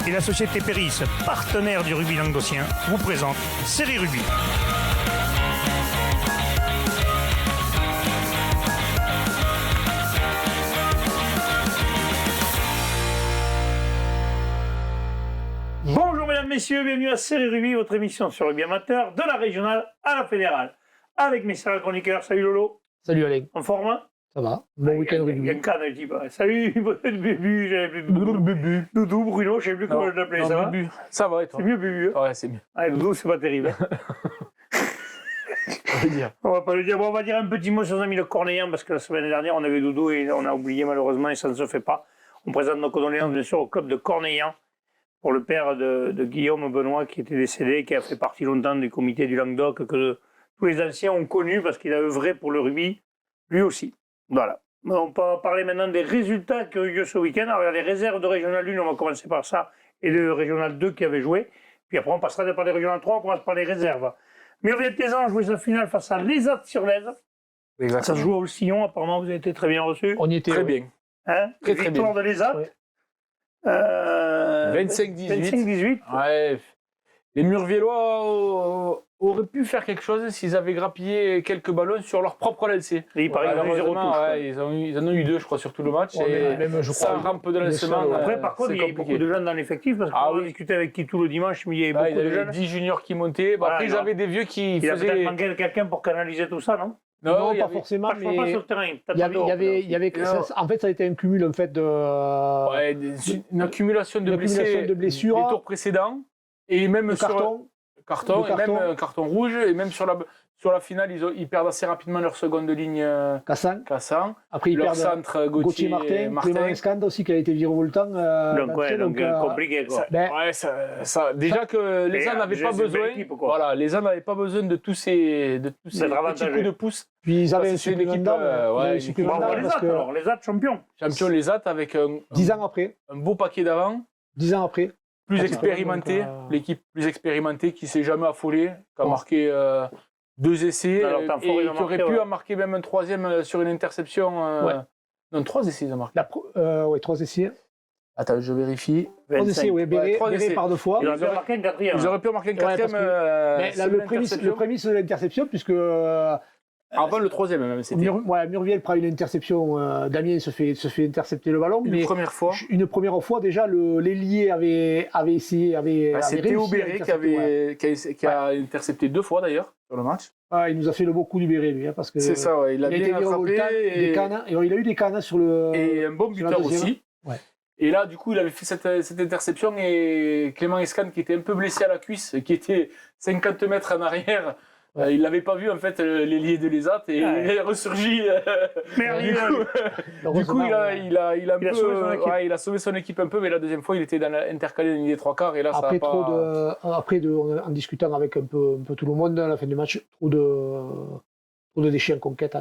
et la société Péris, partenaire du rugby languedocien, vous présente Série Rugby. Bonjour mesdames, messieurs, bienvenue à Série Rugby, votre émission sur le rugby amateur, de la régionale à la fédérale. Avec mes sérieux chroniqueurs, salut Lolo. Salut Alain. En forme? Ça va. Bon week-end rugby. Il y a un canne, je dis pas. Salut, Bubu, j'avais plus de Doudou, Bruno, je sais plus comment je l'appelais, ça va? Bubu. Ça va et toi? C'est mieux Bubu. Ouais, c'est mieux. Ah, Doudou, c'est pas terrible. On va pas le dire. Bon, on va dire un petit mot sur nos amis de Cornellans, parce que la semaine dernière, on avait Doudou et on a oublié malheureusement et ça ne se fait pas. On présente nos condoléances bien sûr au club de Cornellans pour le père de Guillaume Benoît qui était décédé, qui a fait partie longtemps du comité du Languedoc, que tous les anciens ont connu parce qu'il a œuvré pour le rugby, lui aussi. Voilà. On peut parler maintenant des résultats qui ont eu lieu ce week-end. Alors, il y a les réserves de Régional 1, on va commencer par ça, et de Régional 2 qui avaient joué. Puis après, on passera par les Régional 3, on commence par les réserves. Murviel-Tézan a joué sa finale face à l'Ésat-sur-Lèze. Ça se joue au Sillon, apparemment, vous avez été très bien reçus. On y était très bien. Hein, Très victoire bien. de l'Ésat. Ouais. 25-18. 25-18. Ouais. Les Murviellois auraient pu faire quelque chose s'ils avaient grappillé quelques ballons sur leur propre lancer. Et il paraît qu'ils ont eu 0 touche. Ouais, ils en ont eu 2, je crois, sur tout le match. Et même, je ça crois, rampe de lancement. Après, par contre, il y a eu beaucoup de jeunes dans l'effectif, parce qu'on a discuté avec Kitou le dimanche, mais il y avait beaucoup il y de avait jeunes. 10 juniors qui montaient. Bon, après, ils avaient des vieux qui Il a peut-être faisaient... manqué de quelqu'un pour canaliser tout ça, non? Non, il y pas avait- forcément, Pas, je parle pas mais sur le terrain. il y avait en fait, ça a été un cumul en fait de Ouais, une accumulation de blessures, des tours précédents. Et même de sur... cartons. Et même un carton rouge, et même sur la finale, ils perdent assez rapidement leur seconde ligne Cassan. Après, ils Leur perdent centre Gauthier Martin, Clément Escande aussi qui a été virevoltant. Donc, compliqué quoi. Déjà que les gens n'avaient pas besoin. Voilà, les gens n'avaient pas besoin de tous ces petits coups de pouce. Puis ils avaient un C'est une équipe, supplément d'âme, Les alors, les autres champions. champion les AT avec 10 ans après. un beau paquet d'avant. 10 ans après. Plus Ah, expérimenté, donc, l'équipe plus expérimentée qui s'est jamais affolée, qui a marqué 2 essais Alors, et Tanfort, il a qui aurait marqué, pu en marquer même un troisième sur une interception. Non, 3 essais ils ont marqué. 3 essais. Attends, je vérifie. 3 essais, oui. Béré trois par 2 fois. Ils auraient pu marquer un quatrième. Ils auraient pu en marquer un quatrième. Mais là, le prémisse de l'interception, puisque avant le troisième même, c'était Murviel prend une interception, Damien se fait intercepter le ballon. une première fois. Une première fois, déjà, l'ailier avait essayé. C'est Théo Béré qui a intercepté 2 fois d'ailleurs sur le match. Il nous a fait le beau coup du Béré, lui. Parce que C'est ça, ouais, il a été bien attrapé. des cannes, et il a eu des cannes sur le. Et un bon sur la buteur deuxième. aussi. Ouais. Et là, du coup, il avait fait cette interception et Clément Escan, qui était un peu blessé à la cuisse, qui était 50 mètres en arrière, il l'avait pas vu en fait, l'ailier de l'Ésat, et il est ressurgi. Du coup, il a sauvé son équipe un peu, mais la deuxième fois, il était intercalé dans les 3/4, et là, Après, ça a pas... en discutant avec un peu tout le monde à la fin du match, trop de déchets en conquête,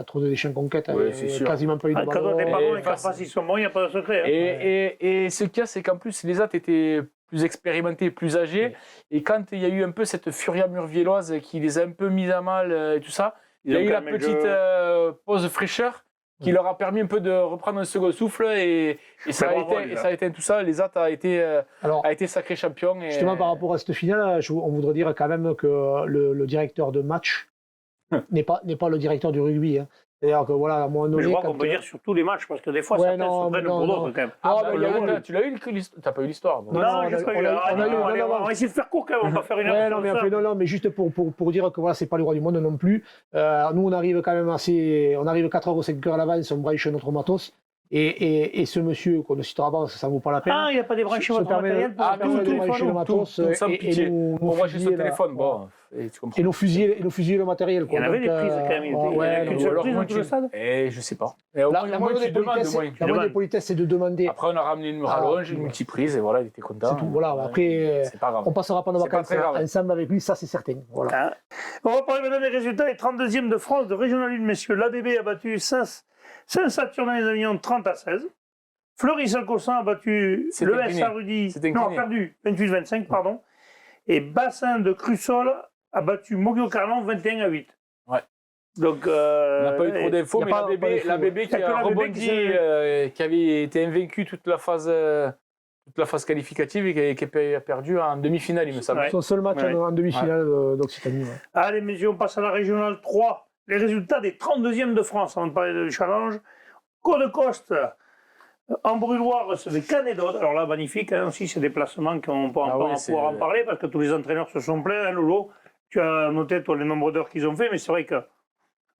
Ouais, c'est sûr. quasiment pas eu de Quand ballon. on n'est pas bon et qu'en face ils sont bons, il n'y a pas de secret. Hein. Et ce qu'il y a, c'est qu'en plus, les autres étaient plus expérimentés, plus âgés. Et quand il y a eu un peu cette furia murvielloise qui les a un peu mis à mal et tout ça, il y a eu la petite pause fraîcheur qui leur a permis un peu de reprendre un second souffle. Et ça a été tout ça. Les autres a été sacré champion. Et... Justement, par rapport à cette finale, on voudrait dire quand même que le directeur de match n'est pas le directeur du rugby. Hein. C'est-à-dire que voilà, à un moment donné. Je crois qu'on peut dire sur tous les matchs, parce que des fois, certains se prennent pour d'autres quand même. Tu l'as eu l'histoire? T'as pas eu l'histoire? Non, j'ai pas eu. On va essayer de faire court quand même, on va faire une heure. Mais juste pour dire que voilà, c'est pas le roi du monde non plus. Nous, on arrive quand même on arrive 4 heures ou 5 heures à l'avance, on branche notre matos. Et ce monsieur, qu'on ne citera pas, ça ne vaut pas la peine. Ah, il n'y a pas débranché votre matériel pour tout débrancher le matos. Sans pitié. On brancher son téléphone, bon. Et nous fusiller le matériel. Il y en avait des prises quand même. Il y avait qu'une seule prise dans tout le stade. Je sais pas. La moindre des politesses, c'est de demander. Après, on a ramené une rallonge, une multiprise, et voilà, il était content. C'est tout. Voilà. Après, on passera pas nos vacances ensemble avec lui, ça c'est certain. Voilà. On va parler maintenant des résultats. Les 32e de France de Régional 1, messieurs. L'ABB a battu Saint-Saturnin-les-Avignon 30-16. Fleury-Saint-Cossan a battu le SA Rudy. Non, a perdu 28-25, pardon. Et Bassin de Crussol a battu Moguio-Carlon 21-8. Ouais. Donc, on n'a pas eu trop d'infos, mais la bébé qui a rebondi, qui avait été invaincu toute la phase toute la phase qualificative et qui a perdu en demi-finale, il me semble. Ouais. Son seul match en demi-finale d'Occitanie. Ouais. Allez, messieurs, on passe à la régionale 3. Les résultats des 32e de France, avant de parler de challenge. Côte-de-Coste, en Brûloir, recevait Canédote. Alors là, magnifique, hein, aussi, ces déplacements qu'on peut pouvoir en parler, parce que tous les entraîneurs se sont plaints. Hein, Lolo, tu as noté, toi, les nombres d'heures qu'ils ont fait, mais c'est vrai que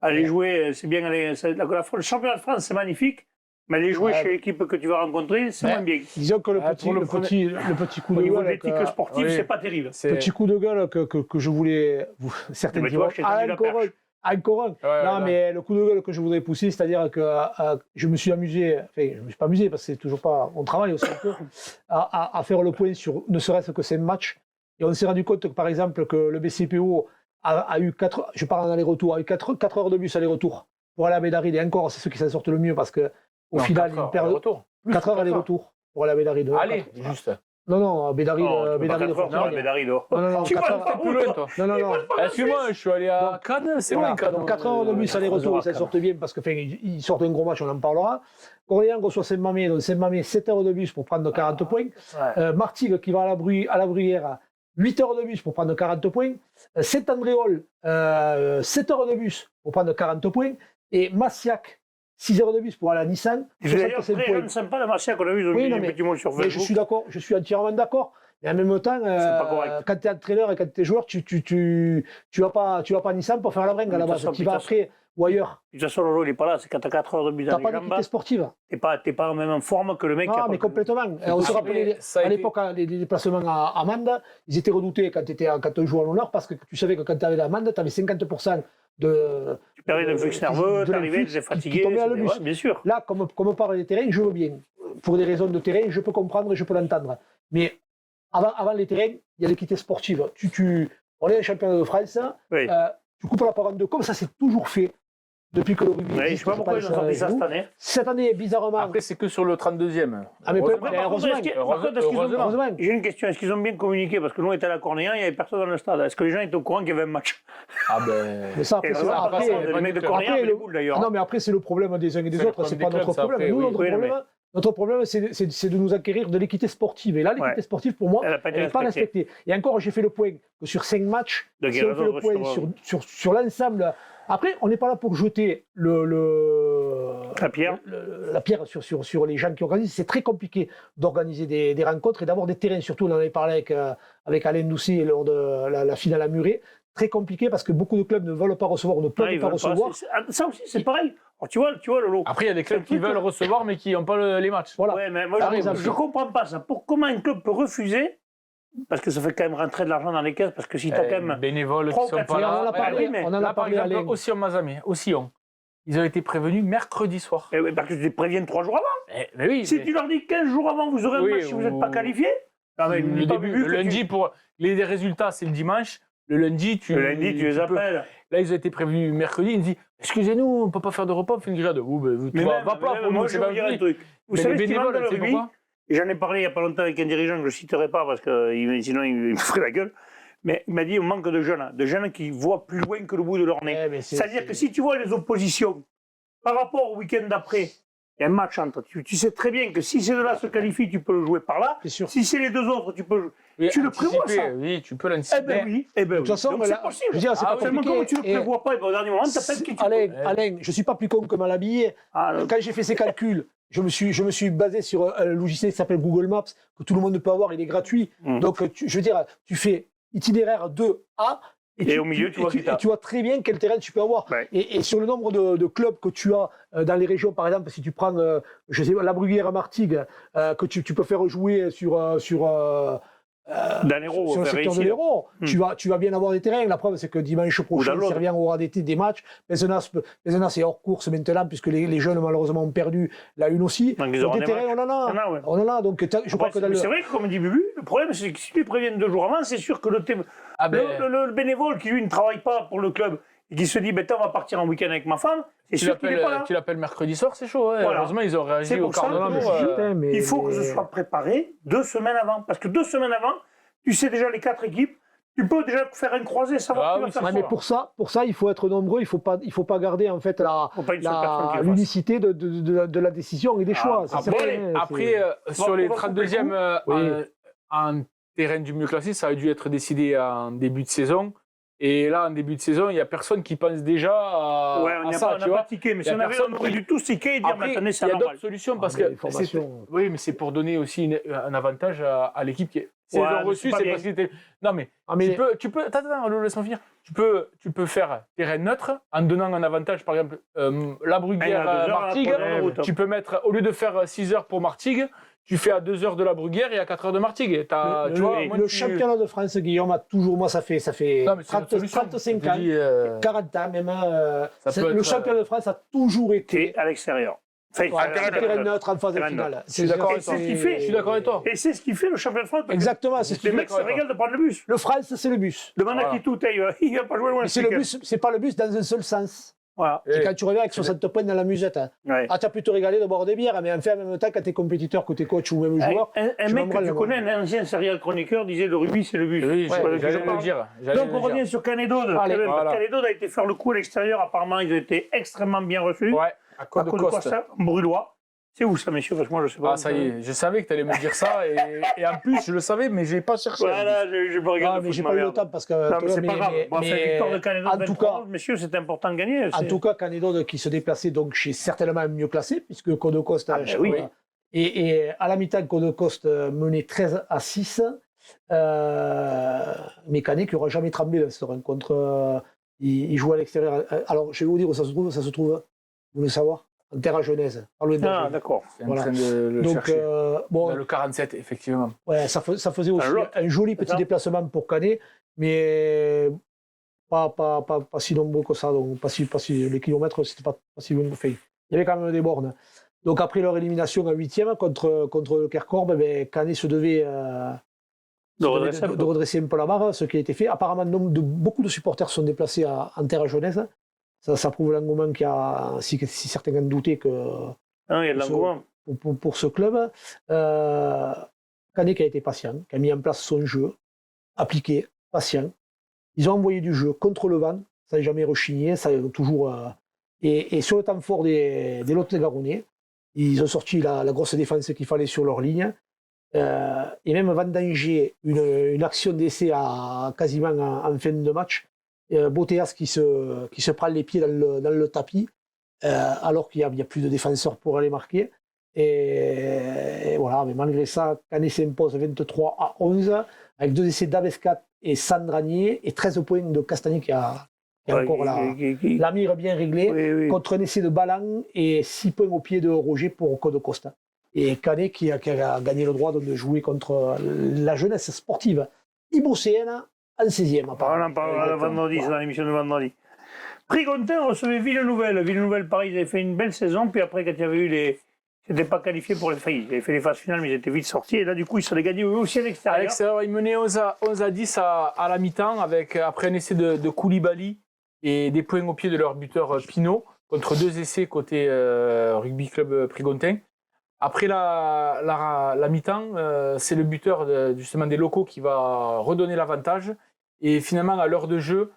aller jouer, c'est bien. Le championnat de France, c'est magnifique. Mais aller jouer chez l'équipe que tu vas rencontrer, c'est moins bien. Disons que le petit coup de Au niveau de gueule. l'éthique sportive, c'est pas terrible. Petit coup de gueule que je voulais. Certains diront. Encore un. Non, mais le coup de gueule que je voudrais pousser, c'est-à-dire que je me suis amusé, enfin, je ne me suis pas amusé parce que c'est toujours pas. On travaille aussi un peu, à faire le point sur ne serait-ce que 5 matchs. Et on s'est rendu compte que, par exemple, que le BCPO a eu 4. Je parle en aller-retour, a eu 4 heures de bus aller-retour pour aller à Bédaride. Et encore, c'est ceux qui s'en sortent le mieux parce que. Au final, ils perdent 4 heures aller-retour pour aller à Bédaride. Allez, juste. Non, Bédaride. Bédaride. Non, Bédaride. Non, tu vas plus loin, toi. Non. Excuse-moi, je suis allé à Cannes, c'est loin, Cannes. Donc 4 heures de bus aller-retour, ça sortent bien parce qu'ils sortent un gros match, on en parlera. Orléans reçoit Saint-Mamé, donc Saint-Mamé, 7 heures de bus pour prendre 40 points. Martigues qui va à la Bruyère, 8 heures de bus pour prendre 40 points. Saint-Andréol, 7 heures de bus pour prendre 40 points. Et Massiac, 6 heures de bus pour aller à Nissan. C'est d'ailleurs très jeune, sympa la Massiac, on a vu, ils ont mis un petit mot sur Facebook. Je suis d'accord, je suis entièrement d'accord. Mais en même temps, quand tu es entraîneur et quand tu es joueur, tu vas pas à Nissan pour faire la bringue à la base. Tu vas après ou ailleurs. De toute façon, Lolo, il n'est pas là, c'est quand tu as 4 heures de bus dans les jambes. Tu n'as pas d'équité sportive. Tu n'es pas en même forme que le mec qui a. Non, mais complètement. On se rappelait à l'époque, les déplacements à Mende, ils étaient redoutés quand on jouait à l'honneur parce que tu savais que quand tu avais la Mende, tu avais 50% de. Tu perdais d'un flux nerveux, tu arrivais, tu étais fatigué. Ouais, bien sûr. Là, comme on parle des terrains, je veux bien. Pour des raisons de terrain, je peux comprendre et je peux l'entendre. Mais avant les terrains, il y a l'équité sportive. On est un championnat de France, tu coupes la part en deux, comme ça c'est toujours fait. Depuis que le rugby existe, je ne sais pas pourquoi ils ont sorti ça cette année. Cette année, bizarrement. Après, c'est que sur le 32e. Ah, mais heureusement. J'ai une question. Est-ce qu'ils ont bien communiqué? Parce que nous, on était à la Cornéen, il n'y avait personne dans le stade. Est-ce que les gens étaient au courant qu'il y avait un match? Ah ben. Mais ça, après, les mecs de Cornéen, les boules d'ailleurs. Non, mais après, c'est le problème des uns et des autres. C'est pas notre problème. Nous, notre problème, c'est de nous acquérir de l'équité sportive. Et là, l'équité sportive, pour moi, elle n'est pas respectée. Et encore, j'ai fait le point que sur 5 matchs, si on fait le point sur l'ensemble. Après, on n'est pas là pour jeter la pierre sur les gens qui organisent. C'est très compliqué d'organiser des rencontres et d'avoir des terrains. Surtout, on en avait parlé avec Alain Doucet lors de la finale à Muret. Très compliqué parce que beaucoup de clubs ne veulent pas recevoir ou ne peuvent pas recevoir. Ça aussi, c'est pareil. Alors, tu vois, Lolo. Après, il y a des clubs qui veulent recevoir mais qui n'ont pas les matchs. Voilà. Ouais, mais moi, je ne comprends pas ça. Comment un club peut refuser? Parce que ça fait quand même rentrer de l'argent dans les caisses, parce que si tu as quand même. Bénévoles qui sont pas là. On en a parlé, par exemple, au Sion-Mazamé, au Sion. Ils ont été prévenus mercredi soir. Parce que tu les préviens 3 jours avant. Mais oui, si tu leur dis 15 jours avant, vous aurez un match si vous n'êtes pas qualifié. Le lundi, pour les résultats, c'est le dimanche. Le lundi, tu les appelles. Là, ils ont été prévenus mercredi. Ils me disent excusez-nous, on ne peut pas faire de repas, on fait une grillade. Va pas pour moi, je vais vous dire un truc. Vous savez, les bénévoles, c'est pourquoi? J'en ai parlé il n'y a pas longtemps avec un dirigeant que je ne citerai pas parce que sinon il me ferait la gueule. Mais il m'a dit on manque de jeunes qui voient plus loin que le bout de leur nez. C'est-à-dire que si tu vois les oppositions par rapport au week-end d'après, il y a un match entre. Tu sais très bien que si c'est de là se qualifie, tu peux le jouer par là. Si c'est les deux autres, tu peux. Tu le prévois ça? Oui, tu peux l'anticiper. De toute façon, c'est possible. Seulement comme tu ne le prévois pas, au dernier moment, tu appelles qui tu veux. Alain, je ne suis pas plus con que mal habillé. Quand j'ai fait ces calculs, je me suis basé sur un logiciel qui s'appelle Google Maps, que tout le monde peut avoir, il est gratuit. Donc, je veux dire, tu fais itinéraire 2A, et au milieu, tu vois très bien quel terrain tu peux avoir. Ouais. Et sur le nombre de clubs que tu as dans les régions, par exemple, si tu prends la Bruyère à Martigues, que tu peux faire jouer sur le secteur de l'Hérault, tu vas bien avoir des terrains. La preuve, c'est que dimanche prochain, Servien aura des matchs. Pézenas est hors course maintenant, puisque les jeunes, malheureusement, ont perdu la une aussi. Donc, des terrains, on en a. Donc, je crois que c'est vrai que, comme dit Bubu, le problème, c'est que si tu les préviens 2 jours avant, c'est sûr que le bénévole qui, lui, ne travaille pas pour le club et qui se dit, on va partir en week-end avec ma femme, c'est sûr qu'il n'est pas là. Tu l'appelles mercredi soir, c'est chaud. Voilà. Heureusement, ils ont réagi au quart d'heure. Il faut que ce soit préparé 2 semaines avant. Parce que 2 semaines avant, tu sais déjà les 4 équipes, Tu peux déjà faire un croisé, savoir qui va faire mais pour ça, il faut être nombreux. Il faut pas garder en fait l'unicité de la décision et des choix. Après, sur les 32e en terrain du mieux classé, ça a dû être décidé en début de saison. Et là, en début de saison, il n'y a personne qui pense déjà à ça. On n'a pas tiqué, mais si on avait du tout tiqué et dire maintenant c'est normal. Il y a d'autres solutions parce que oui, mais c'est pour donner aussi un avantage à l'équipe qui est. S'ils ont reçu, c'est parce qu'ils étaient. Non, mais tu peux. Attends, laisse-moi finir. Tu peux faire terrain neutre en donnant un avantage, par exemple, la Bruguière Martigues. Tu peux mettre, au lieu de faire 6 heures pour Martigues, tu fais à 2 heures de la Bruguière et à 4 heures de Martigues. Le championnat de France, Guillaume, a toujours, moi, ça fait 35 ans, 40 ans même. Le championnat de France a toujours été à l'extérieur. Terrain neutre en phase finale. Je suis d'accord avec toi. Je suis d'accord avec toi. Et c'est ce qui fait le championnat de France. Exactement. Les mecs se régalent de prendre le bus. Le France, c'est le bus. Demande à qui tout, il va pas jouer loin. C'est le bus, c'est pas le bus dans un seul sens. Voilà. Et quand tu reviens avec 60 points dans la musette, tu as pu te régaler de boire des bières, mais en fait, en même temps, quand tu es compétiteur, que tu es coach ou même joueur. Un mec que tu connais, un ancien serial chroniqueur, disait le rugby, c'est le bus. Oui, j'allais le dire. Donc on revient sur Canédaude. Canédaude a été faire le coup à l'extérieur. Apparemment, ils ont été extrêmement bien reçus. Ouais, à Côte de Costa. Brulois. C'est où ça, messieurs? Parce que moi, je sais pas. Ah, ça y est, je savais que tu allais me dire ça. Et en plus, je le savais, mais je n'ai pas cherché. Voilà, je me regarde. Mais j'ai pas eu le temps parce que. Non, mais c'est pas grave. Bon, c'est victoire de Canédaude. En tout cas, messieurs, c'est important de gagner. En tout cas, Canédaude qui se déplaçait donc chez certainement mieux classé, puisque Côte de Costa. Oui. Et à la mi-temps, Côte de Costa menait 13-6. Mais Canet qui n'aura jamais tremblé dans cette rencontre. Il joue à l'extérieur. Alors, je vais vous dire où ça se trouve. Ça se trouve, vous voulez savoir? En terre à Genèse. Ah, d'accord. C'est en train de le chercher. Dans le 47, effectivement. Ouais, ça faisait aussi un joli petit déplacement pour Canet, mais pas si nombreux que ça. Donc pas si les kilomètres, c'était pas si loin que fait. Il y avait quand même des bornes. Donc après leur élimination en 8e contre le Kercorbe, Canet se devait de redresser un peu la barre, ce qui a été fait. Apparemment, beaucoup de supporters sont déplacés en terre à Genèse. Ça prouve l'engouement qu'il y a, si certains en doutaient que il y a de l'engouement pour ce club. Canet qui a été patient, qui a mis en place son jeu, appliqué, patient. Ils ont envoyé du jeu contre le vent, ça n'a jamais rechigné, ça toujours. Et sur le temps fort des Lot-et-Garonnais, ils ont sorti la grosse défense qu'il fallait sur leur ligne. Et même vendanger une action d'essai quasiment en fin de match. Boteas qui se prend les pieds dans le tapis alors qu'il n'y a plus de défenseurs pour aller marquer et voilà, mais malgré ça Canet s'impose 23-11 avec 2 essais d'Avescat et Sandranier et 13 points de Castagnier qui a encore la mire bien réglée contre un essai de Balan et 6 points au pied de Roger pour Côte de Costa et Canet qui a gagné le droit de jouer contre la jeunesse sportive ibocéenne en 16e. On en parlera vendredi, c'est dans l'émission de vendredi. Prigontin recevait Villeneuve. Villeneuve, pareil, ils avaient fait une belle saison. Puis après, quand il y avait eu les. Ils n'étaient pas qualifiés pour les faillites. Ils avaient fait les phases finales, mais ils étaient vite sortis. Et là, du coup, ils se les gagné eux aussi à l'extérieur. À l'extérieur, ils menaient 11-10 à la mi-temps, après un essai de Koulibaly et des points au pied de leur buteur Pinot, contre 2 essais côté Rugby Club Prigontin. Après la mi-temps, c'est le buteur justement des locaux qui va redonner l'avantage. Et finalement, à l'heure de jeu,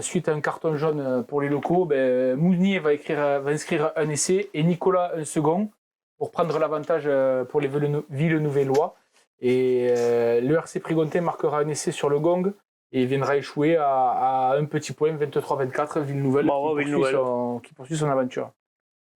suite à un carton jaune pour les locaux, Mounier va inscrire un essai et Nicolas un second pour prendre l'avantage pour les Villeneuve-Lois. Et le RC Prigontin marquera un essai sur le gong et viendra échouer à un petit point, 23-24, Villeneuve qui poursuit son aventure.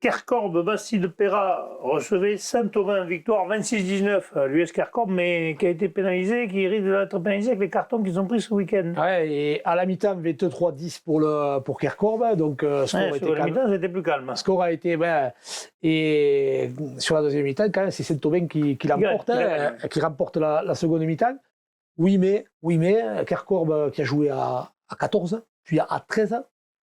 Kercorbe, Bastide Perra recevait Saint-Aubin, victoire 26-19, l'US Kercorbe, mais qui a été pénalisé, qui risque d'être pénalisé avec les cartons qu'ils ont pris ce week-end. Ouais, et à la mi-temps, 23-10 pour Kercorbe, donc sur la mi-temps, c'était plus calme. Le score a été, et sur la deuxième mi-temps, quand même, c'est Saint-Aubin qui l'emporte, qui remporte la seconde mi-temps. Oui, mais Kercorbe qui a joué à 14, puis à 13.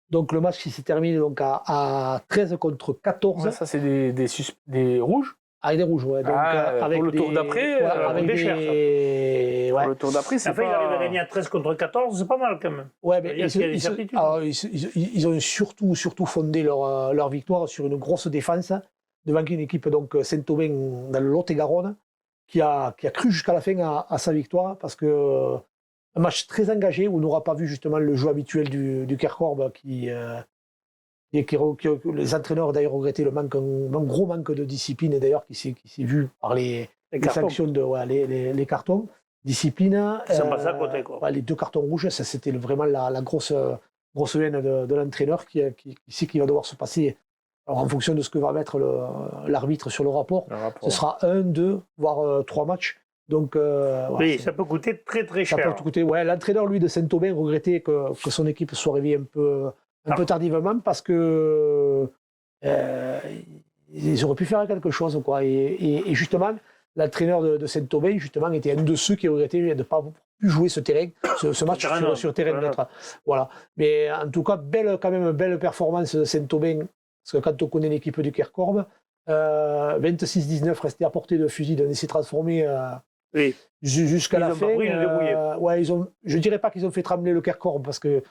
Donc le match qui s'est terminé donc à 13 contre 14. Ouais, ça, c'est des rouges? Avec des rouges, ouais. Donc, avec pour le tour d'après, avec des chers. Pour le tour d'après, c'est pas... Ils arrivent à gagner à 13 contre 14, c'est pas mal quand même. Ouais, mais ils ont surtout fondé leur victoire sur une grosse défense devant une équipe, donc Saint-Aubin dans le Lot-et-Garonne, qui a cru jusqu'à la fin à sa victoire, parce que un match très engagé où on n'aura pas vu justement le jeu habituel du Kerkorb qui les entraîneurs d'ailleurs regrettaient un gros manque de discipline et d'ailleurs qui s'est vu par les sanctions les cartons. Discipline. Ils sont passés à côté, quoi. Les 2 cartons rouges, ça c'était vraiment la grosse haine de l'entraîneur qui sait qu'il va devoir se passer. Alors en fonction de ce que va mettre l'arbitre sur le rapport, ce sera 1, 2, voire 3 matchs. Donc, oui, ça peut coûter très très cher. Ça peut coûter, l'entraîneur, lui, de Saint-Aubin, regrettait que son équipe soit réveillée un peu tardivement parce que ils auraient pu faire quelque chose, quoi. Et justement, l'entraîneur de Saint-Aubin, justement, était un de ceux qui regrettait de ne pas pu jouer ce match sur terrain neutre. Voilà. Mais en tout cas, quand même belle performance de Saint-Aubin, parce que quand on connaît l'équipe du Kerkorb, 26-19 resté à portée de fusil d'un essai transformé jusqu'à la fin. Je ne dirais pas qu'ils ont fait trembler le Kerkorb parce que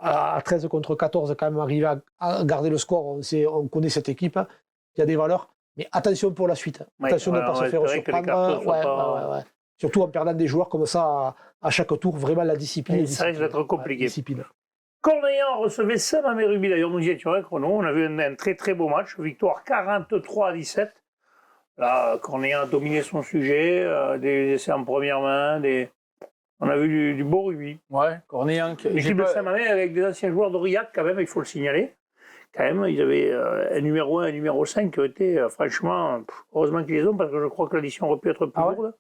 à 13 contre 14, quand même, arriver à garder le score, on connaît cette équipe, qui a des valeurs. Mais attention pour la suite. Attention de ne pas se faire surprendre. Surtout en perdant des joueurs comme ça à chaque tour. Vraiment la discipline. Ça risque d'être compliqué. Cornéan recevait Saint-Mamé Rugby. D'ailleurs, nous y étions avec Renaud. On a vu un très très beau match. Victoire 43-17. Là, Cornéan a dominé son sujet. Des essais en première main. On a vu du beau rugby. Ouais, Cornéan. L'équipe de Saint-Mamé avec des anciens joueurs d'Aurillac, quand même, il faut le signaler. Quand même, ils avaient un numéro 1 et un numéro 5 qui ont été, franchement, heureusement qu'ils les ont, parce que je crois que l'addition aurait pu être plus lourde.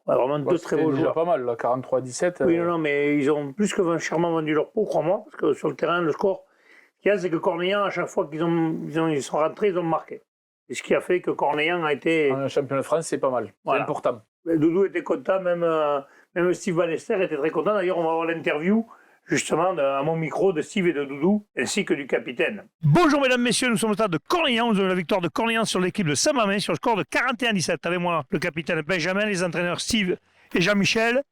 Ouais, vraiment 2 très beaux joueurs. Pas mal, là, 43-17. Oui, non, mais ils ont plus que chèrement vendu leur peau, crois-moi, parce que sur le terrain, le score, ce qu'il y a, c'est que Cornéan, à chaque fois qu'ils sont rentrés, ils ont marqué. Et ce qui a fait que Cornéan a été... Un champion de France, c'est pas mal. C'est important. Doudou était content, même Steve Ballester était très content. D'ailleurs, on va avoir l'interview justement à mon micro de Steve et de Doudou, ainsi que du capitaine. Bonjour mesdames, messieurs, nous sommes au stade de Cornéan. Nous avons la victoire de Cornéan sur l'équipe de Saint-Mamé sur le score de 41-17. Avec moi, le capitaine Benjamin, les entraîneurs Steve et Jean-Michel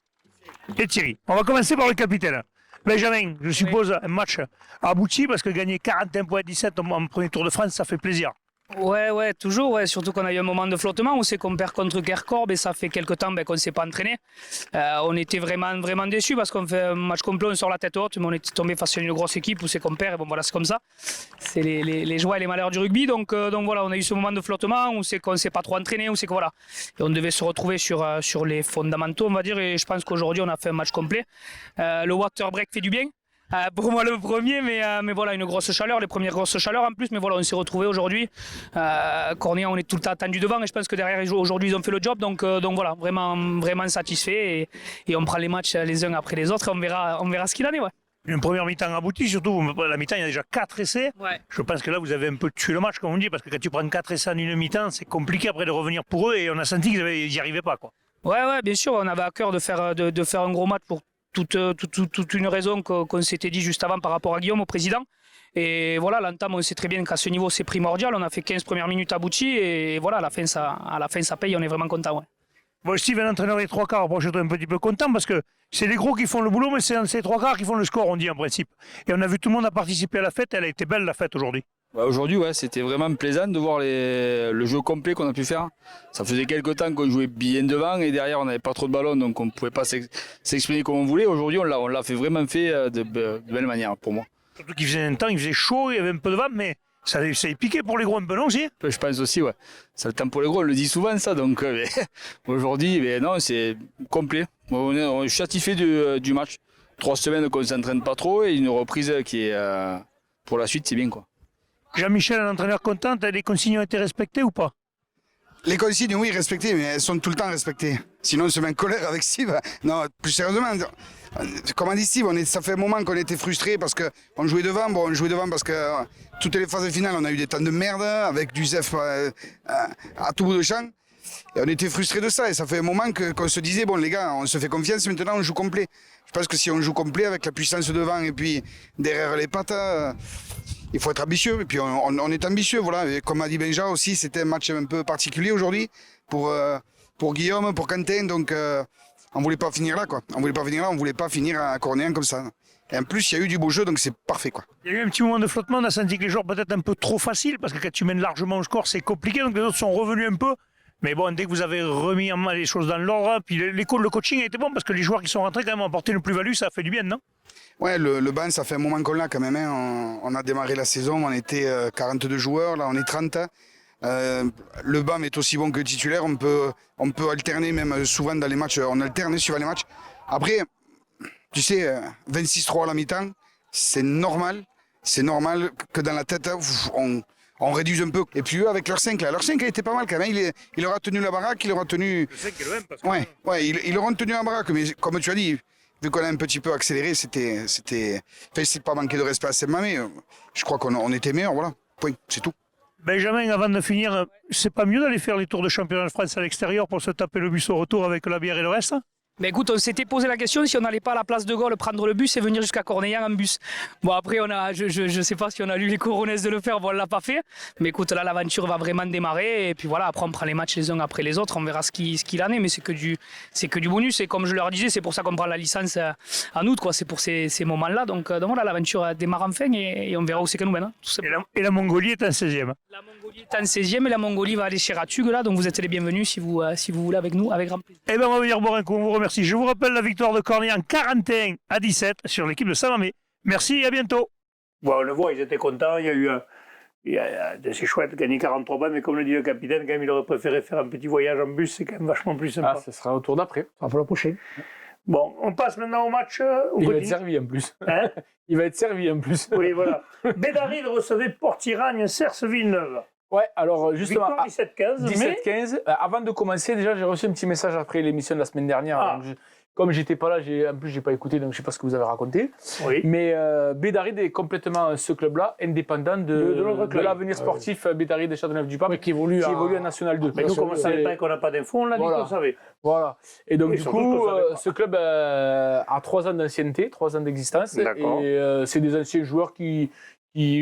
et Thierry. On va commencer par le capitaine. Benjamin, je suppose un match abouti parce que gagner 41 points à 17 en premier tour de France, ça fait plaisir. Ouais, toujours, surtout qu'on a eu un moment de flottement où c'est qu'on perd contre Kerkorb et ça fait quelques temps qu'on ne s'est pas entraîné. On était vraiment déçus parce qu'on fait un match complet, on sort la tête haute, mais on était tombé face à une grosse équipe où c'est qu'on perd et bon voilà, c'est comme ça. C'est les joies et les malheurs du rugby, donc voilà, on a eu ce moment de flottement où c'est qu'on ne s'est pas trop entraîné, où c'est que voilà. Et on devait se retrouver sur les fondamentaux, on va dire, et je pense qu'aujourd'hui on a fait un match complet. Le water break fait du bien. Pour moi le premier, mais voilà, une grosse chaleur, les premières grosses chaleurs en plus, mais voilà, on s'est retrouvés aujourd'hui. Cornéan, on est tout le temps attendu devant et je pense que derrière aujourd'hui ils ont fait le job, donc voilà, vraiment satisfait et on prend les matchs les uns après les autres et on verra ce qu'il en est. Ouais. Une première mi-temps aboutie, surtout la mi-temps il y a déjà 4 essais. Ouais. Je pense que là vous avez un peu tué le match comme on dit, parce que quand tu prends 4 essais en une mi-temps, c'est compliqué après de revenir pour eux et on a senti qu'ils n'y arrivaient pas, quoi. Ouais, bien sûr, on avait à cœur de faire un gros match pour toute une raison qu'on s'était dit juste avant par rapport à Guillaume, au président. Et voilà, l'entame, on sait très bien qu'à ce niveau, c'est primordial. On a fait 15 premières minutes abouties et voilà, à la fin, ça paye. On est vraiment content. Ouais. Bon, Steve, un entraîneur des 3 quarts, je suis un petit peu content parce que c'est les gros qui font le boulot, mais c'est ces 3 quarts qui font le score, on dit en principe. Et on a vu tout le monde a participé à la fête. Elle a été belle, la fête, aujourd'hui. Aujourd'hui, c'était vraiment plaisant de voir le jeu complet qu'on a pu faire. Ça faisait quelques temps qu'on jouait bien devant et derrière on n'avait pas trop de ballons, donc on ne pouvait pas s'exprimer comme on voulait. Aujourd'hui, on l'a vraiment fait de belle manière pour moi. Surtout qu'il faisait un temps, il faisait chaud, il y avait un peu de vent, mais ça a piqué pour les gros un peu, non aussi? Je pense aussi, ouais. Ça le temps pour les gros, on le dit souvent ça, donc aujourd'hui, non, c'est complet. Je suis satisfait du match. 3 semaines qu'on ne s'entraîne pas trop et une reprise qui est pour la suite, c'est bien, quoi. Jean-Michel, un entraîneur content, les consignes ont été respectées ou pas? Les consignes, oui, respectées, mais elles sont tout le temps respectées. Sinon, on se met en colère avec Steve. Non, plus sérieusement, comme a dit Steve, ça fait un moment qu'on était frustrés parce qu'on jouait devant. Bon, on jouait devant parce que toutes les phases finales, on a eu des temps de merde avec du Zef à tout bout de champ. Et on était frustrés de ça. Et ça fait un moment qu'on se disait, bon, les gars, on se fait confiance, maintenant on joue complet. Je pense que si on joue complet avec la puissance devant et puis derrière les pattes, il faut être ambitieux. Et puis on est ambitieux, voilà. Et comme a dit Benja aussi, c'était un match un peu particulier aujourd'hui pour Guillaume, pour Quentin. Donc on ne voulait pas finir là, quoi. On ne voulait pas finir à Cornéan comme ça. Et en plus, il y a eu du beau jeu, donc c'est parfait, quoi. Il y a eu un petit moment de flottement, on a senti que les joueurs peut-être un peu trop faciles, parce que quand tu mènes largement au score, c'est compliqué, donc les autres sont revenus un peu. Mais bon, dès que vous avez remis les choses dans l'ordre, puis le coaching a été bon parce que les joueurs qui sont rentrés quand même ont apporté une plus-value, ça a fait du bien, non? Ouais, le banc, ça fait un moment qu'on l'a quand même. Hein. On a démarré la saison, on était 42 joueurs, là on est 30. Le banc est aussi bon que le titulaire, on peut alterner même souvent dans les matchs, on alterne suivant les matchs. Après, tu sais, 26-3 à la mi-temps, c'est normal que dans la tête, on réduise un peu. Et puis eux, avec leur 5, leur 5 a été pas mal quand même. Il aura tenu la baraque, il aura tenu... Le 5 est le même parce que... Ouais, il aura tenu la baraque, mais comme tu as dit, vu qu'on a un petit peu accéléré, c'est pas manquer de respect à Saint-Mamé. Je crois qu'on était meilleurs, voilà. Point, c'est tout. Benjamin, avant de finir, c'est pas mieux d'aller faire les tours de championnat de France à l'extérieur pour se taper le bus au retour avec la bière et le reste? Mais écoute, on s'était posé la question si on n'allait pas à la place de Gaulle prendre le bus et venir jusqu'à Cornellans en bus. Bon, après, je sais pas si on a lu les coronets de le faire, bon, on l'a pas fait. Mais écoute, là, l'aventure va vraiment démarrer. Et puis voilà, après, on prend les matchs les uns après les autres. On verra ce qu'il en est. Mais c'est que du bonus. Et comme je leur disais, c'est pour ça qu'on prend la licence en août, quoi. C'est pour ces moments-là. Donc voilà, l'aventure démarre enfin et on verra où c'est qu'elle nous mène. Hein, et la Mongolie est en 16e. La Mongolie est en 16e et la Mongolie va aller chez Ratug, là. Donc vous êtes les bienvenus si vous voulez avec nous, avec grand plaisir. Eh bien, on va venir boire un coup. On vous remercie. Je vous rappelle la victoire de Cornellans 41-17 sur l'équipe de Saint-Mamé. Merci et à bientôt. Bon, on le voit, ils étaient contents. C'est chouette de gagner 43 points, mais comme le dit le capitaine, quand même, il aurait préféré faire un petit voyage en bus. C'est quand même vachement plus sympa. Ah, ce sera au tour d'après. Ça pour la prochaine. Bon, on passe maintenant au match. Il va être servi en plus. Hein? Il va être servi en plus. Oui, voilà. Bédaride recevait Port-Iragne, Cerce-Villeneuve. Ouais, alors justement, Victoire 17-15. 17-15. Avant de commencer, déjà, j'ai reçu un petit message après l'émission de la semaine dernière. Ah. Donc, comme j'étais pas là, en plus, j'ai pas écouté, donc je sais pas ce que vous avez raconté. Oui. Mais Bédaride est complètement ce club-là, indépendant de l'avenir sportif Bédaride de Châteauneuf-du-Pape, qui évolue en National 2. Mais nous, comme on ne savait pas qu'on n'a pas d'infos, on l'a dit qu'on savait. Voilà. Et donc, Et du surtout coup, qu'on savait pas. ce club a 3 ans d'ancienneté, 3 ans d'existence. D'accord. Et c'est des anciens joueurs qui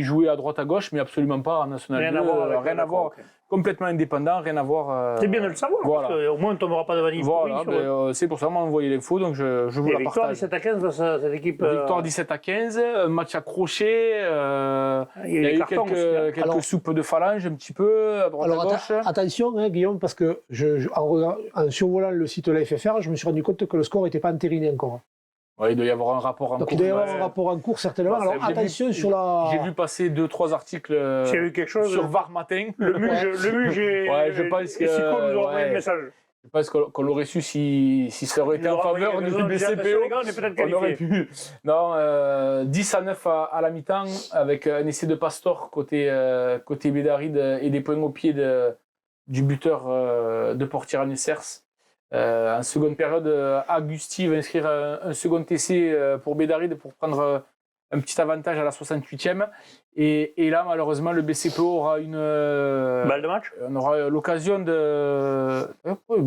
jouaient à droite à gauche, mais absolument pas en National 2. Rien à voir. Okay. Complètement indépendant, rien à voir. C'est bien de le savoir, voilà. parce qu'au moins on ne tombera pas devant une voilà, c'est pour ça qu'on m'a envoyé l'info, donc je vous la victoire partage. 17-15 face à cette équipe. Victoire 17-15, match accroché. Il y a eu quelques soupes de phalange un petit peu, à droite à gauche. Attention, hein, Guillaume, parce que en survolant le site de la FFR, je me suis rendu compte que le score n'était pas entériné encore. Ouais, il doit y avoir un rapport en cours. Il doit y avoir un rapport en cours, certainement. Bah, alors attention sur la... J'ai vu passer 2-3 articles vu quelque chose, sur VAR Matin. Le muge je pense que... Sico nous aura envoyé un message. Je pense qu'on l'aurait su si ça aurait été en faveur du BCPO. On aurait pu. Non, 10-9 à la mi-temps, avec un essai de Pastor côté Bédaride et des points au pied du buteur de Port-Iragne Cerce. En seconde période, Agusti va inscrire un second essai pour Bédaride pour prendre un petit avantage à la 68e. Et là, malheureusement, le BCPO aura une balle de match. On aura l'occasion de.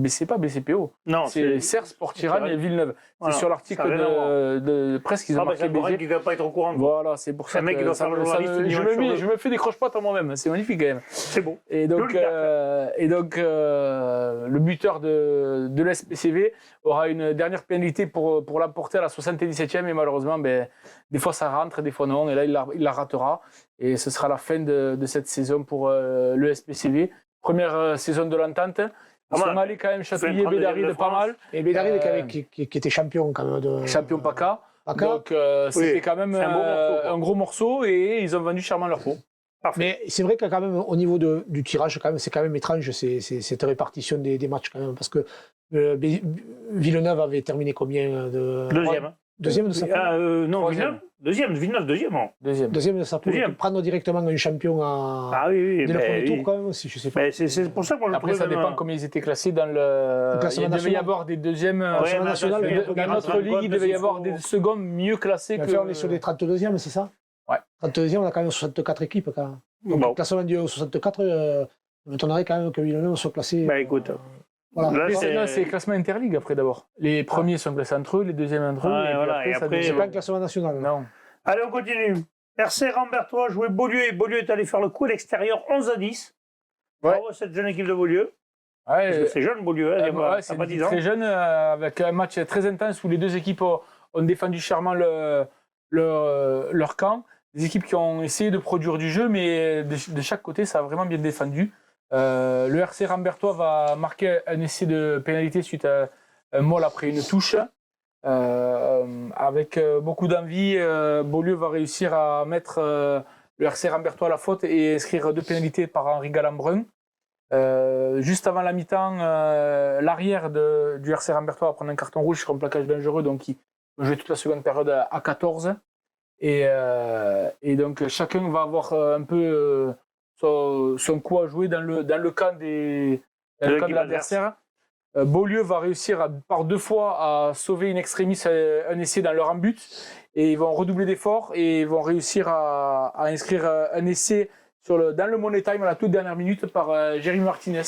C'est pas BCPO. Non, c'est Cerce, Port-Iragne et Villeneuve. Voilà. C'est sur l'article de presse qu'ils ont marqué BG. Qui ne doit pas être au courant. Voilà, c'est pour ça que je me fais des croche-pattes à moi-même. C'est magnifique quand même. C'est beau. Et donc, le buteur de l'SPCV aura une dernière pénalité pour l'emporter à la 77e. Et malheureusement, des fois ça rentre, des fois non. Et là, il la ratera. Et ce sera la fin de cette saison pour le SPCV. Première saison de l'entente. On allait quand même chatouiller Bédaride pas mal. Et Bédaride qui était champion quand même. Champion PACA. Donc c'était quand même un gros morceau et ils ont vendu charmant leur peau. Parfait. Mais c'est vrai que quand même au niveau du tirage, c'est quand même étrange cette répartition des matchs quand même. Parce que Villeneuve avait terminé combien de... Deuxième de sa poule. Non, Villeneuve, deuxième de sa poule. Prendre directement un champion dès le premier tour, quand même aussi, je sais pas. C'est pour ça qu'on le Après, ça dépend comment ils étaient classés dans le classement national. Il devait y avoir des deuxièmes. Dans notre ligue, il devait y avoir des seconds mieux classés que. On est sur les 32e, c'est ça? Ouais. 32e, on a quand même 64 équipes. Quand même. Donc, le classement du 64, on m'étonnerait quand même que Villeneuve soit classé. Écoute. Voilà. C'est classement interligue après d'abord. Les premiers sont classés entre eux, les deuxièmes entre eux. Et après c'est pas un classement national. Non. Allez, on continue. RC Rambertois jouait Beaulieu et Beaulieu est allé faire le coup à l'extérieur 11-10. Bravo à cette jeune équipe de Beaulieu. Ouais, c'est jeune Beaulieu, c'est très jeune, avec un match très intense où les deux équipes ont défendu charmant leur camp. Des équipes qui ont essayé de produire du jeu, mais de chaque côté, ça a vraiment bien défendu. Le RC Rambertois va marquer un essai de pénalité suite à un maul après une touche. Avec beaucoup d'envie, Beaulieu va réussir à mettre le RC Rambertois à la faute et inscrire 2 pénalités par Henri Gallambrun. Juste avant la mi-temps, l'arrière du RC Rambertois va prendre un carton rouge sur un plaquage dangereux, donc il va jouer toute la seconde période à 14. Et donc chacun va avoir un peu son coup à jouer dans le camp de l'adversaire. Beaulieu va réussir par 2 fois à sauver in extremis un essai dans leur but, et ils vont redoubler d'efforts et ils vont réussir à inscrire un essai dans le money time à la toute dernière minute par Jérémy Martinez.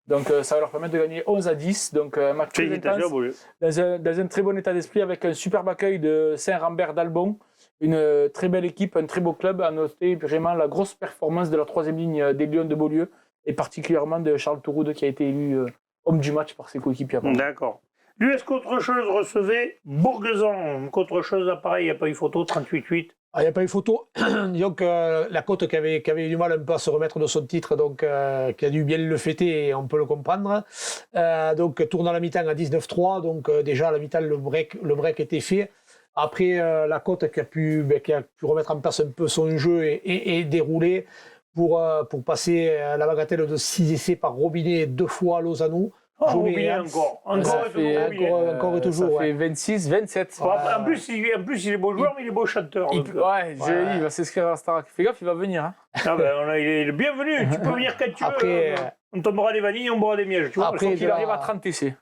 Donc ça va leur permettre de gagner 11-10. Donc un match très intense, dans un très bon état d'esprit, avec un superbe accueil de Saint-Rambert d'Albon. Une très belle équipe, un très beau club. À noter vraiment la grosse performance de la 3e ligne des Lions de Beaulieu, et particulièrement de Charles Touroud, qui a été élu homme du match par ses coéquipiers. D'accord. L'US Contre-Chose recevait Bourguezon. Contre-Chose, pareil, il n'y a pas eu photo, 38-8. Il n'y a pas eu photo. Disons que la Côte qui avait eu du mal un peu à se remettre de son titre, donc qui a dû bien le fêter, et on peut le comprendre. Donc tournant la mi-temps à 19-3, donc déjà à la mi-temps le break était fait. Après la Côte qui a pu remettre en place un peu son jeu et dérouler pour passer la bagatelle de 6 essais par Robinet 2 fois à Lozano. Robinet encore et toujours. Ça fait 26, 27. En plus, il est beau joueur, mais il est beau chanteur. Il va s'inscrire à la Starac. Fais gaffe, il va venir. Hein. Il est le bienvenu. Tu peux venir quand tu veux. On tombera des vanilles, on boira des mièges. Après, il arrive à 30 essais.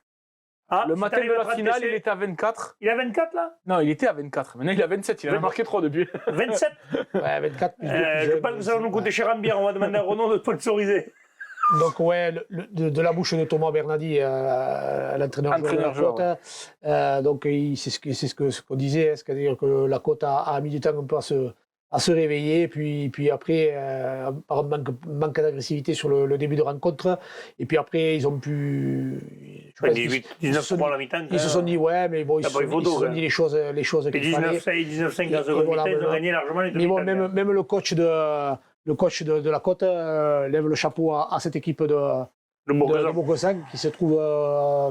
Le matin de la finale, il était à 24. Il est à 24 là? Non, il était à 24. Maintenant, il est à 27. Il avait marqué 3 depuis. 27? Ouais, 24. Je pense que ça va nous coûter cher en bière. On va demander à Renaud de sponsoriser. Donc, ouais, de la bouche de Thomas Bernardi, l'entraîneur de la Côte. Donc, c'est ce qu'on disait, c'est-à-dire que la Côte a mis du temps un peu à se réveiller, puis après, par un manque d'agressivité sur le début de rencontre, et puis après, ils ont pu... 19 pour la mi-temps. Ils se sont dit, ouais, mais bon, ils se sont dit les choses qu'il fallait. 19-5 dans la seconde mi-temps, ils ont gagné largement les deux mi-temps. Mais bon, même le coach de la Côte lève le chapeau à cette équipe de Bourguezon qui se trouve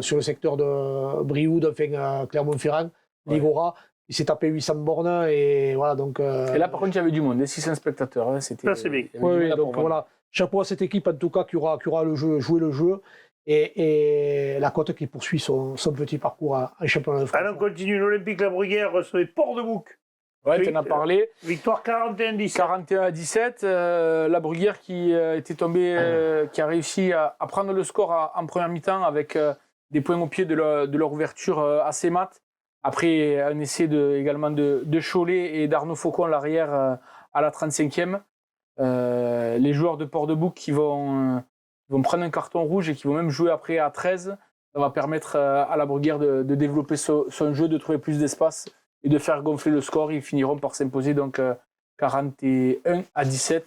sur le secteur de Brioude, enfin Clermont-Ferrand, Ligora. Il s'est tapé 800 bornes et voilà donc. Et là par contre il y avait du monde, 600 spectateurs. Hein, ça c'est bien. Oui, donc voilà, chapeau à cette équipe en tout cas qui aura joué le jeu. Et la Côte qui poursuit son petit parcours en championnat de France. Alors on continue, l'Olympique La Bruguière recevait Port-de-Bouc. Ouais, tu en as parlé. Victoire 41-17. 41-17. La Bruguière qui était tombée, qui a réussi à prendre le score en première mi-temps avec des points au pied de leur ouverture assez mat. Après un essai également de Cholet et d'Arnaud Faucon à l'arrière à la 35e. Les joueurs de Port-de-Bouc qui vont prendre un carton rouge et qui vont même jouer après à 13. Ça va permettre à la Bruguière de développer son jeu, de trouver plus d'espace et de faire gonfler le score. Ils finiront par s'imposer donc 41-17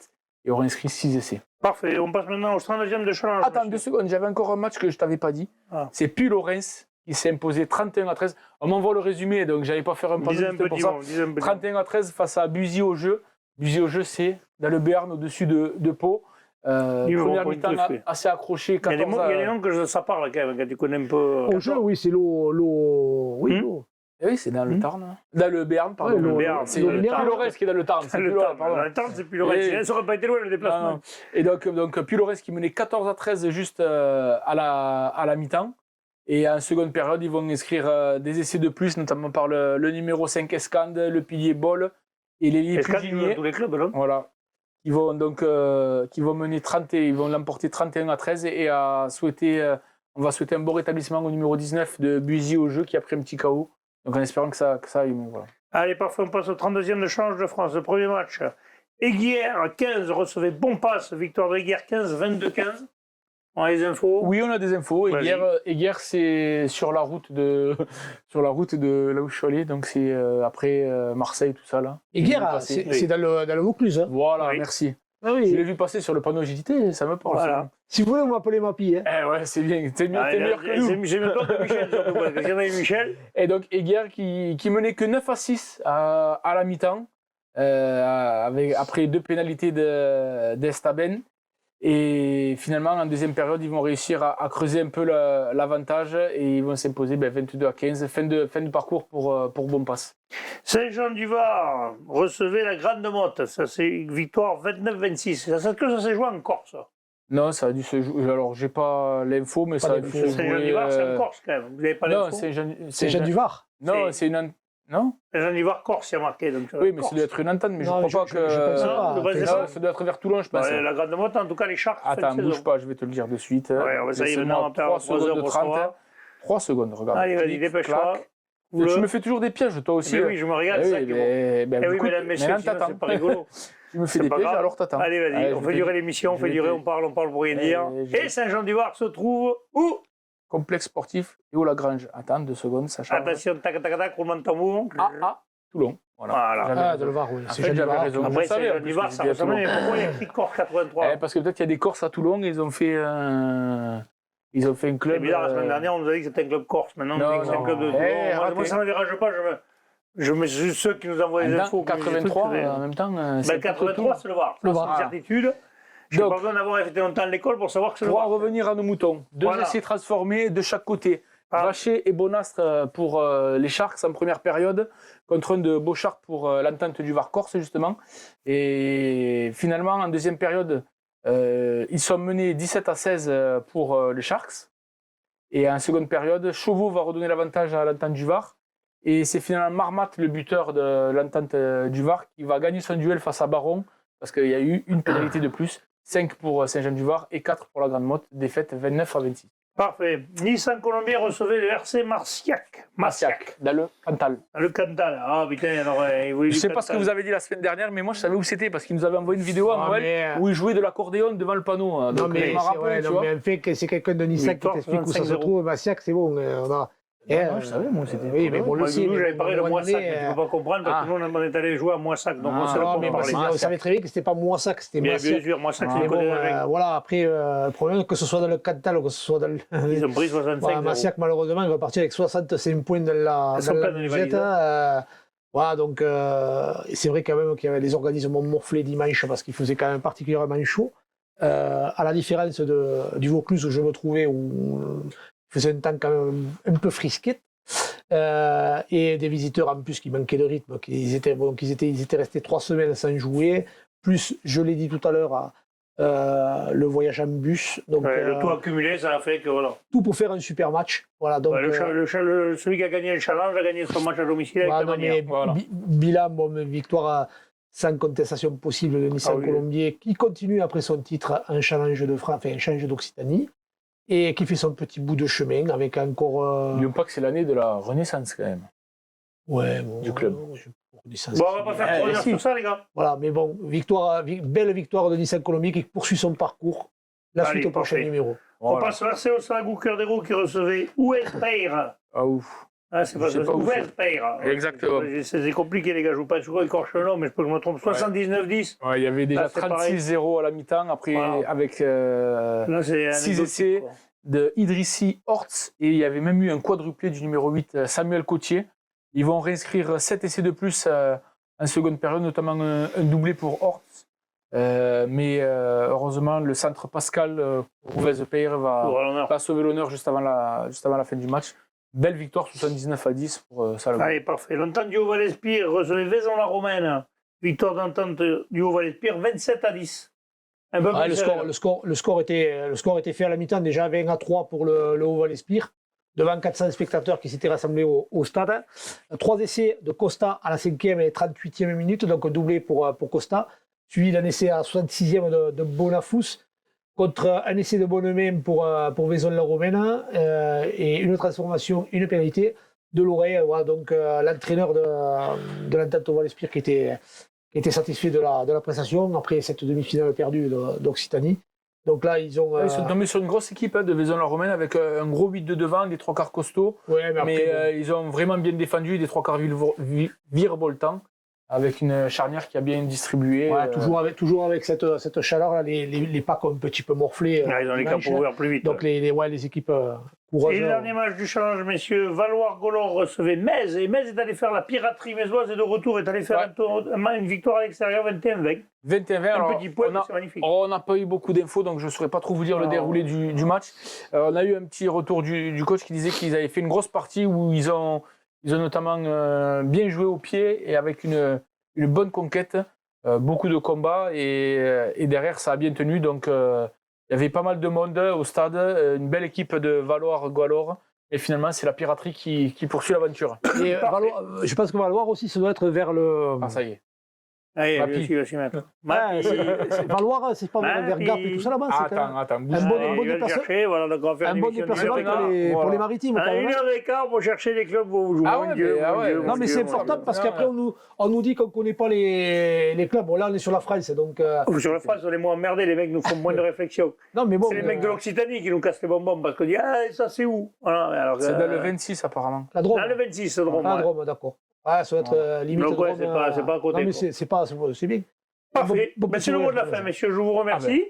et auront inscrit 6 essais. Parfait, on passe maintenant au 32e de challenge. Attends 2 secondes, j'avais encore un match que je ne t'avais pas dit. C'est Puy-Lorrains qui s'est imposé 31-13. On m'envoie le résumé, donc je n'allais pas faire un point pour ça. 31-13 face à Buzy au jeu. Buzy au jeu, c'est dans le Béarn au-dessus de Pau. Première mi-temps assez accroché. Il y a des noms que ça parle quand même, quand tu connais un peu. Au jeu, oui, c'est l'eau. Oui, c'est dans le Tarn. Dans le Béarn, pardon. Le Béarn. C'est Puy-Lorrains qui est dans le Tarn. Le Tarn, c'est Puy-Lorrains. Ça n'aurait pas été loin le déplacement. Et donc Puy-Lorrains qui menait 14-13 juste à la mi-temps. Et en seconde période, ils vont inscrire des essais de plus, notamment par le numéro 5 Escande, le pilier Boll et l'ailier Puginier. Tous les clubs, là. Voilà. Ils vont mener 30, ils vont l'emporter 31-13 et on va souhaiter un bon rétablissement au numéro 19 de Buzy au jeu qui a pris un petit KO. Donc en espérant que ça aille mieux. Voilà. Allez, parfait, on passe au 32e de challenge de France. Le premier match. Aiguière 15 recevait Bonpass, victoire de Aiguière 15, 22-15. On a les infos? Oui, on a des infos. Aiguière, c'est sur la route de là où je suis allé, donc c'est après Marseille, tout ça là. Aiguière, c'est dans le Vaucluse. Hein. Voilà, merci. Ah oui. Je l'ai vu passer sur le panneau JT, ça me parle. Voilà. Si vous voulez, vous m'appelez Mapi. Hein. Ouais, c'est bien. T'es meilleur que nous. J'ai même pas de Michel, surtout, parce que j'en ai Michel. Et donc, Aiguière qui menait que 9-6 à la mi-temps, après 2 pénalités d'Estaben. Et finalement, en deuxième période, ils vont réussir à creuser un peu l'avantage et ils vont s'imposer 22-15. Fin de parcours pour Bompas. Saint-Jean-du-Var recevait la Grande Motte. Ça, c'est une victoire 29-26. Est-ce que ça s'est joué en Corse? Non, ça a dû se jouer. Alors, j'ai pas l'info, mais ça a dû se jouer. Saint-Jean-du-Var, c'est en Corse quand même. Vous n'avez pas l'info? Non, c'est Jean-du-Var. Non, c'est une. Non, Saint-Jean-du-Var, Corse, il y a marqué. Donc, oui, mais ça doit être une entente, mais je ne crois pas que. Je pense pas. Ça doit être vers Toulon, je pense. La Grande Motte, en tout cas, les Sharks. Attends, bouge pas, je vais te le dire de suite. Ouais, ça y est, maintenant, on va perdre 3 secondes 30. 3 secondes, regarde. Allez, vas-y, dépêche-toi. Tu me fais toujours des pièges, toi aussi. Mais oui, je me regarde. Oui, mesdames, messieurs, c'est pas rigolo. Tu me fais des pièges, alors t'attends. Allez, vas-y, on fait durer l'émission, on parle pour rien dire. Et Saint-Jean-du-Var se trouve où? Complexe sportif et où Lagrange. Attends 2 secondes, ça change. Attention, tac, tac, tac, roulement de tambour. Toulon. Voilà. De le Var, oui. C'est j'avais raison. Après, Saint-Jean-du-Var, ça ressemble. Mais pourquoi il y a écrit Corse 83? Parce que peut-être qu'il y a des Corses à Toulon et ils ont fait un club. C'est bizarre, la semaine dernière, on nous a dit que c'était un club corse. Maintenant, on dit que c'est un club de Toulon. Moi, ça ne me dérange pas. Je mets juste ceux qui nous envoient les infos. 83, en même temps. 83, c'est le Var. C'est une certitude. Je n'ai pas besoin d'avoir été longtemps à l'école pour savoir que c'est le Var. Pour en revenir à nos moutons, 2 essais transformés de chaque côté. Vacher et Bonastre pour les Sharks en première période, contre un de Beauchart pour l'entente du Var-Corse, justement. Et finalement, en deuxième période, ils sont menés 17-16 pour les Sharks. Et en seconde période, Chauveau va redonner l'avantage à l'entente du Var. Et c'est finalement Marmat, le buteur de l'entente du Var, qui va gagner son duel face à Baron, parce qu'il y a eu une pénalité de plus. 5 pour Saint-Jean-du-Var et 4 pour la Grande Motte, défaite 29-26. Parfait. Nice en Colombie recevait le RC Marciac. Dans le Cantal. Dans le Cantal. Ah putain, alors il voulait. Je sais pas ce que vous avez dit la semaine dernière, mais moi je savais où c'était parce qu'il nous avait envoyé une vidéo à Noël où il jouait de l'accordéon devant le panneau. Donc, mais en fait, c'est quelqu'un de Nice qui t'explique où ça se trouve. Marciac, c'est bon. Je savais, moi, c'était. Oui, mais bon, j'avais parlé de Moissac, mais tu ne peux pas comprendre parce que nous, on est allé jouer à Moissac. Donc, on savait très bien que ce n'était pas Moissac, c'était Marciac. Bien sûr, Moissac, c'est voilà, après, le problème, que ce soit dans le Cantal ou que ce soit dans le. Ils ont pris 65. Marciac, malheureusement, il va partir avec 65 points dans la musette. Voilà, donc c'est vrai quand même qu'il y avait des organismes morflés dimanche parce qu'il faisait quand même particulièrement chaud. À la différence du Vaucluse où je me trouvais, où il faisait un temps quand même un peu frisquet. Et des visiteurs en plus qui manquaient de rythme, ils étaient restés 3 semaines sans jouer. Plus, je l'ai dit tout à l'heure, le voyage en bus. Donc, le tout accumulé, ça a fait que voilà. Tout pour faire un super match. Voilà, donc, celui qui a gagné le challenge a gagné son match à domicile avec la manière. Bilan, victoire sans contestation possible de Nissan Colombier, qui continue après son titre un challenge de France, enfin un challenge d'Occitanie, et qui fait son petit bout de chemin avec encore. N'oublions pas que c'est l'année de la renaissance quand même. Ouais, du club. Bon, on va pas faire 3 heures sur ça, les gars. Voilà, mais bon, belle victoire de Nissan Colombier qui poursuit son parcours. La suite au prochain numéro. On passe verser au Salagou Cœur d'Héros qui recevait Ouelpeir. Ah ouf. Ah, c'est pas Ouelpeir. Exactement. C'est compliqué, les gars. Je ne veux pas toujours écorcher le nom, mais je peux que je me trompe. 79-10. Ouais, il y avait déjà 36-0 à la mi-temps, après avec 6 essais de Idrissi Hortz, et il y avait même eu un quadruplé du numéro 8, Samuel Cotier. Ils vont réinscrire 7 essais de plus en seconde période, notamment un doublé pour Hortz. Mais heureusement, le centre Pascal Ouelpeir va sauver l'honneur juste avant la fin du match. Belle victoire, 79-10 pour Salagou. Allez, parfait. L'entente du Haut-Val-Espire recevait Vaison-la-Romaine. Victoire d'entente du Haut-Val-Espire, 27-10. Le score était fait à la mi-temps, déjà 20-3 pour le Haut-Val-Espire, devant 400 spectateurs qui s'étaient rassemblés au stade. 3 essais de Costa à la 5e et 38e minute, donc doublé pour Costa, suivi d'un essai à la 66e de Bonafous, contre un essai de Bonemain pour Vaison-la-Romaine, et une transformation, une pénalité de Loret. Voilà, donc l'entraîneur de l'entente au Val-Espire qui était satisfait de la prestation après cette demi-finale perdue d'Occitanie. Donc là, ils ont. Ils sont tombés sur une grosse équipe de Vaison-la-Romaine avec un gros 8 de devant, des 3 quarts costauds. Ouais, mais ils ont vraiment bien défendu, des 3 quarts virevoltants. avec une charnière qui a bien distribué. Ouais, toujours avec cette chaleur-là, les packs ont un petit peu morflé. Ils ont les camps pour ouvrir plus vite. Donc les équipes courageuses. Et le dernier match du challenge, messieurs, Valoir-Golor recevait Metz. Et Metz est allé faire la piraterie mésoise et de retour est allé faire une victoire à l'extérieur 21-20. 21-20, un petit point, c'est magnifique. On n'a pas eu beaucoup d'infos, donc je ne saurais pas trop vous dire le déroulé du match. On a eu un petit retour du coach qui disait qu'ils avaient fait une grosse partie où ils ont notamment bien joué au pied et avec une bonne conquête, beaucoup de combats et derrière ça a bien tenu. Donc il y avait pas mal de monde au stade, une belle équipe de Valoir-Golor. Et finalement, c'est la piraterie qui poursuit l'aventure. Et je pense que Valoir aussi, ça doit être vers le. Ah, ça y est. Allez, lui aussi, il va s'y mettre. Valoir, c'est pas vers Gap et tout ça là-bas. Attends, un bon déplacement pour les maritimes. À 1h15 pour chercher les clubs où vous jouez. Non, mais c'est important parce qu'après, on nous dit qu'on ne connaît pas les clubs. Bon, là, on est sur la France. Donc, sur la France, on est moins emmerdés. Les mecs nous font moins de réflexion. C'est les mecs de l'Occitanie qui nous cassent les bonbons parce qu'on dit ça, c'est où? C'est dans le 26, apparemment. La Drôme. Dans le 26, le Drôme. La Drôme, d'accord. Ah, ça doit être limite. Donc, c'est pas à côté. Non, mais c'est bien. Parfait. C'est le mot de la fin, messieurs. Je vous remercie.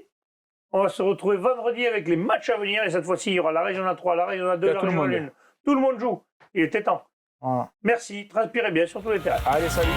On va se retrouver vendredi avec les matchs à venir. Et cette fois-ci, il y aura la Régionale 3, la Régionale 2, la Régionale 1. Tout le monde joue. Il était temps. Merci. Transpirez bien sur tous les terrains. Allez, salut.